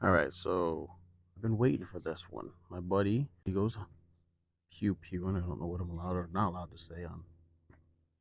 All right, so I've been waiting for this one. My buddy, he goes pew pew, and I don't know what I'm allowed or not allowed to say on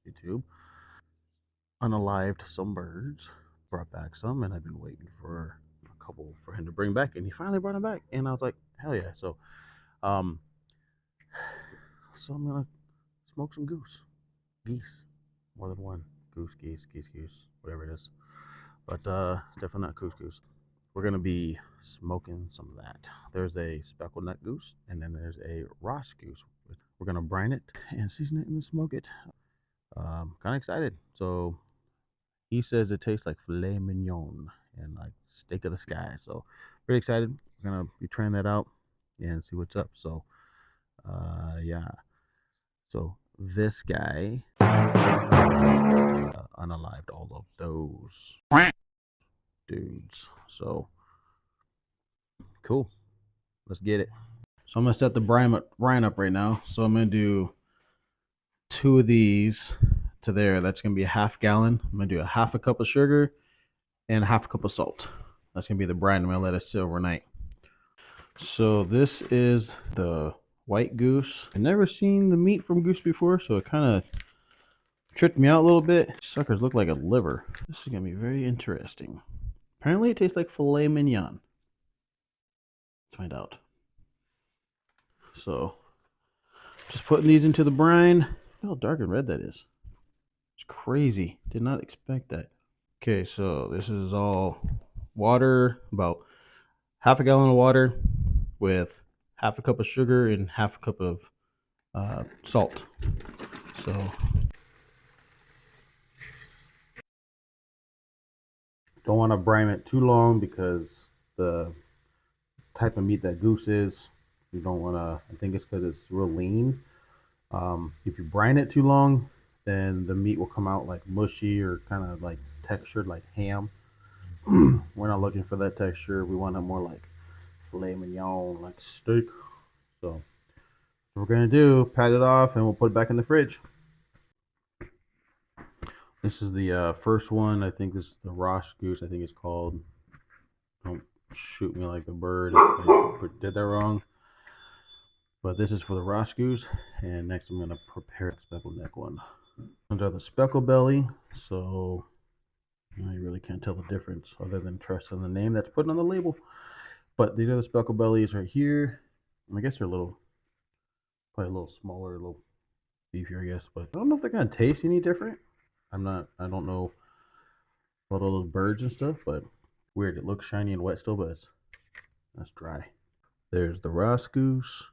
YouTube. Unalived some birds, brought back some, and I've been waiting for a couple for him to bring back, and he finally brought them back, and I was like, hell yeah! Um, so I'm gonna smoke some geese, more than one goose, whatever it is, but it's definitely not goose. We're gonna be smoking some of that. There's a speckled neck goose, and then there's a Ross goose. We're gonna brine it and season it and smoke it. Kind of excited. So he says it tastes like filet mignon and like steak of the sky. So pretty excited. We're gonna be trying that out and see what's up. So yeah. So this guy unalived all of those dudes. So cool. Let's get it. So I'm gonna set the brine up right now. So I'm gonna do two of these to there. That's gonna be a half gallon. I'm gonna do a half a cup of sugar and a half a cup of salt. That's gonna be the brine. I'm gonna let it sit overnight. So this is the white goose. I've never seen the meat from goose before, so it kind of tricked me out a little bit. Suckers look like a liver. This is gonna be very interesting. Apparently, it tastes like filet mignon. Let's find out. So, just putting these into the brine. Look how dark and red that is. It's crazy. Did not expect that. Okay, so this is all water, about half a gallon of water with half a cup of sugar and half a cup of salt. So don't want to brine it too long because the type of meat that goose is, you don't want to. I think it's because it's real lean. If you brine it too long, then the meat will come out like mushy or kind of like textured like ham. We're not looking for that texture. We want it more like filet mignon, like steak. So what we're gonna do, pat it off, and we'll put it back in the fridge. This is the first one. I think this is the Ross Goose. I think it's called. Don't shoot me like a bird if I did that wrong. But this is for the Ross Goose, and next I'm gonna prepare the speckled neck one. These are the speckled belly, so you really can't tell the difference other than trusting the name that's put on the label. But these are the speckled bellies right here. I guess they're probably a little smaller, a little beefier, I guess. But I don't know if they're gonna taste any different. I don't know about all those birds and stuff, but weird. It looks shiny and wet still, but that's dry. There's the Ross Goose.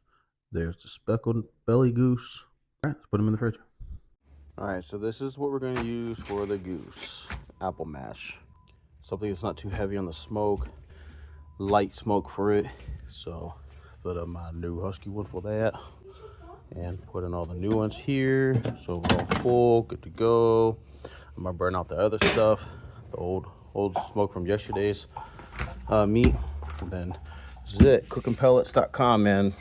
There's the speckled belly goose. All right, let's put them in the fridge. All right, so this is what we're going to use for the goose. Apple mash. Something that's not too heavy on the smoke. Light smoke for it. So put up my new husky one for that. And put in all the new ones here. So we're all full, good to go. I'm going to burn out the other stuff. The old smoke from yesterday's meat. And then this is it. Cookingpellets.com, man.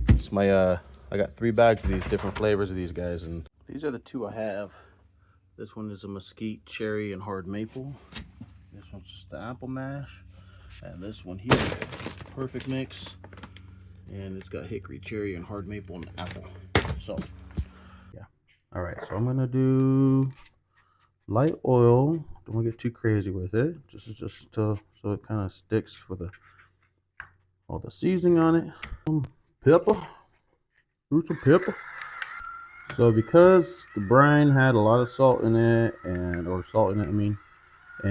It's my I got 3 bags of these different flavors of these guys, and these are the 2 I have. This one is a mesquite, cherry, and hard maple. This one's just the apple mash, and this one here, perfect mix, and it's got hickory, cherry, and hard maple and apple. So yeah. All right, so I'm gonna do light oil. Don't want to get too crazy with it. Just so it kind of sticks for all the seasoning on it. Pepper. Roots of pepper. So because the brine had a lot of salt in it, and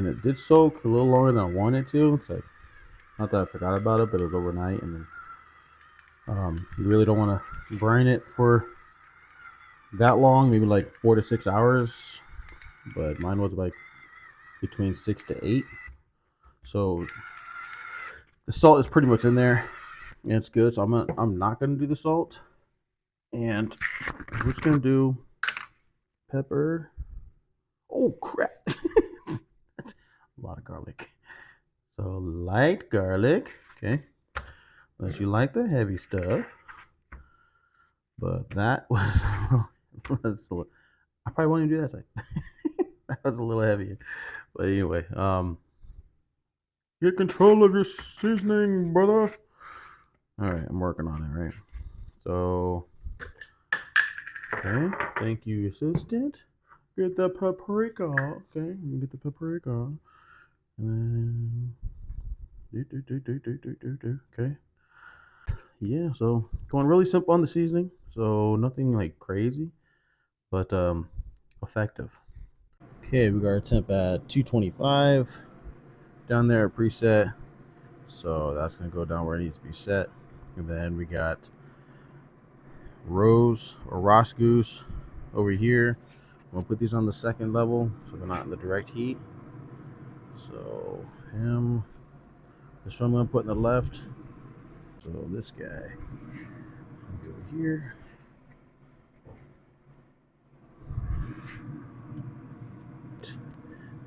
it did soak a little longer than I wanted to. It's like, not that I forgot about it, but it was overnight, and then you really don't want to brine it for that long, maybe like 4 to 6 hours. But mine was like between 6 to 8. So the salt is pretty much in there, and it's good. So I'm not gonna do the salt, and we're just gonna do pepper. Oh crap! A lot of garlic. So light garlic, okay. Unless you like the heavy stuff. But that was, I probably won't even do that side. That was a little heavy. But anyway, Get control of your seasoning, brother. All right, I'm working on it, right? So, okay, thank you, assistant. Get the paprika. Okay, get the paprika. And then, okay. Yeah, so going really simple on the seasoning. So nothing like crazy, but effective. Okay, we got our temp at 225 down there, preset. So that's gonna go down where it needs to be set. And then we got Ross Goose over here. I'm gonna put these on the second level so they're not in the direct heat. So him, this one I'm gonna put in the left. So this guy over here.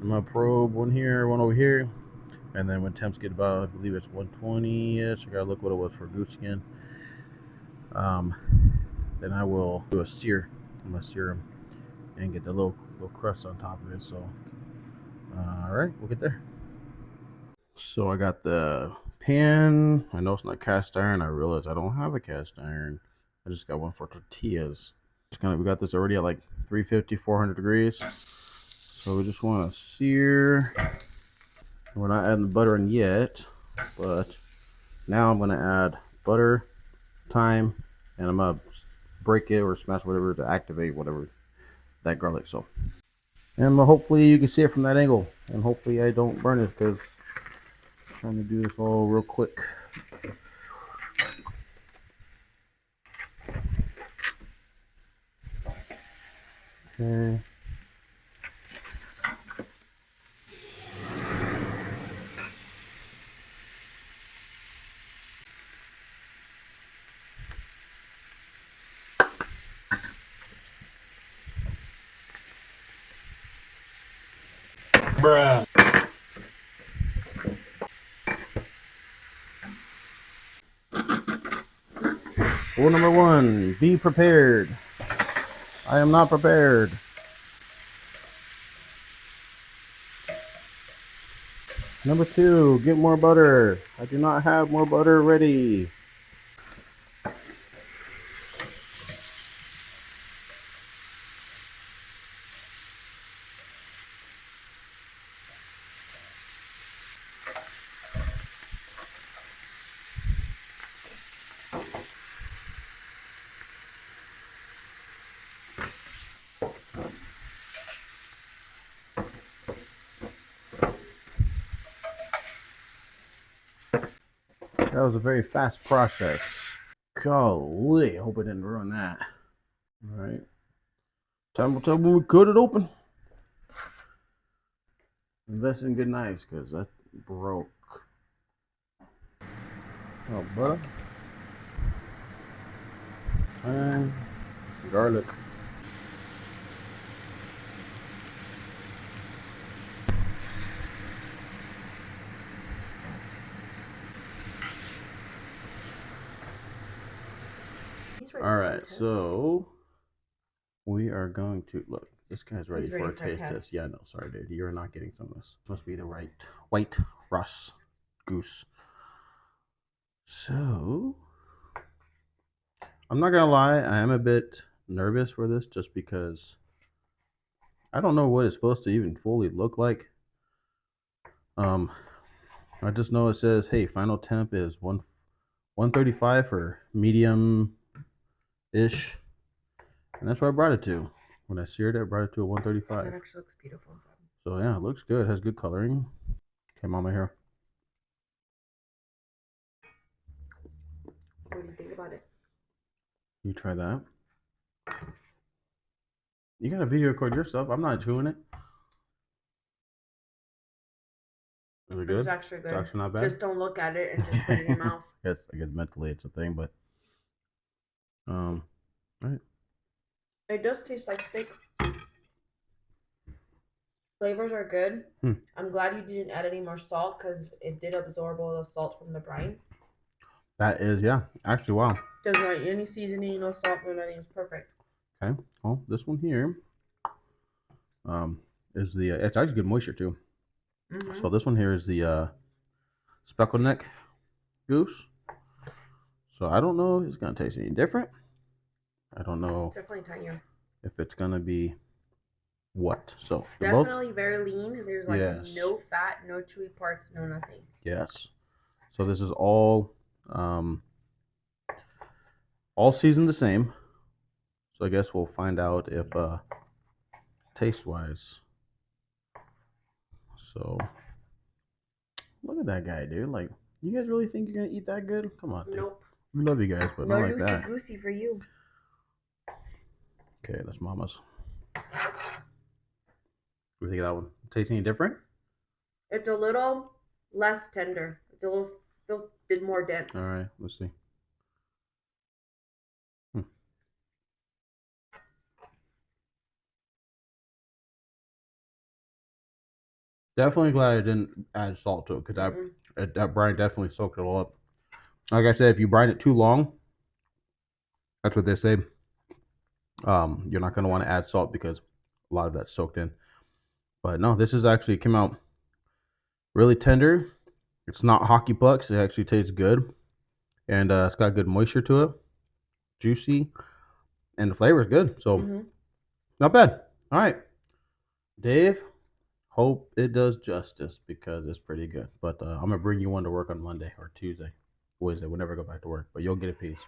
I'm gonna probe one here, one over here. And then when temps get about, I believe it's 120-ish, I gotta look what it was for goose skin. Then I will do a sear. I'm gonna sear them and get the little crust on top of it. So, all right, we'll get there. So I got the pan. I know it's not cast iron. I realize I don't have a cast iron. I just got one for tortillas. We got this already at like 350, 400 degrees. So we just want to sear. We're not adding the butter in yet, but now I'm gonna add butter, thyme, and I'm gonna break it or smash whatever to activate whatever that garlic. So, and hopefully you can see it from that angle, and hopefully I don't burn it because I'm trying to do this all real quick. Okay. Bruh. Rule number 1, be prepared. I am not prepared. Number 2, get more butter. I do not have more butter ready. That was a very fast process. Golly, I hope I didn't ruin that. All right. Time will tell when we cut it open. Invest in good knives because that broke. Oh, butter. And garlic. All right, so we are going to look. This guy's ready for a taste test. Yeah, no, sorry, dude. You're not getting some of this. It's supposed to be the right white Ross Goose. So, I'm not gonna lie, I am a bit nervous for this just because I don't know what it's supposed to even fully look like. I just know it says, "Hey, final temp is 135 for medium ish," and that's what I brought it to. When I seared it, I brought it to a 135. That actually looks beautiful inside. So yeah, it looks good. It has good coloring. Okay, mama here. What do you think about it? You try that. You gotta video record your stuff. I'm not chewing it. Is it good? It's actually good. It's actually not bad. Just don't look at it and just put it in your mouth. I guess mentally it's a thing, but right. It does taste like steak. Flavors are good. I'm glad you didn't add any more salt because it did absorb all the salt from the brine. That is, yeah. Actually, wow. Doesn't like any seasoning, no salt, no nothing. It's perfect. Okay. Well, this one here is the. It's actually good moisture too. So this one here is the speckled neck goose. So I don't know if it's gonna taste any different. I don't know. It's definitely tinier. If it's gonna be what. So they're definitely both very lean. There's like no fat, no chewy parts, no nothing. Yes. So this is all seasoned the same. So I guess we'll find out if taste wise. So look at that guy, dude. Like, you guys really think you're gonna eat that good? Come on, dude. Nope. We love you guys, but no not like that. Goosey for you. Okay, that's Mama's. What do you think of that one? Taste any different? It's a little less tender. It's a little feels more dense. All right, let's see. Definitely glad I didn't add salt to it because that brine definitely soaked it all up. Like I said, if you brine it too long, that's what they say. You're not going to want to add salt because a lot of that's soaked in. But no, this is actually came out really tender. It's not hockey pucks. It actually tastes good, and it's got good moisture to it, juicy, and the flavor is good. So not bad. All right, Dave. Hope it does justice because it's pretty good. But I'm gonna bring you one to work on Monday or Tuesday, Wednesday, whenever I go back to work. But you'll get a piece.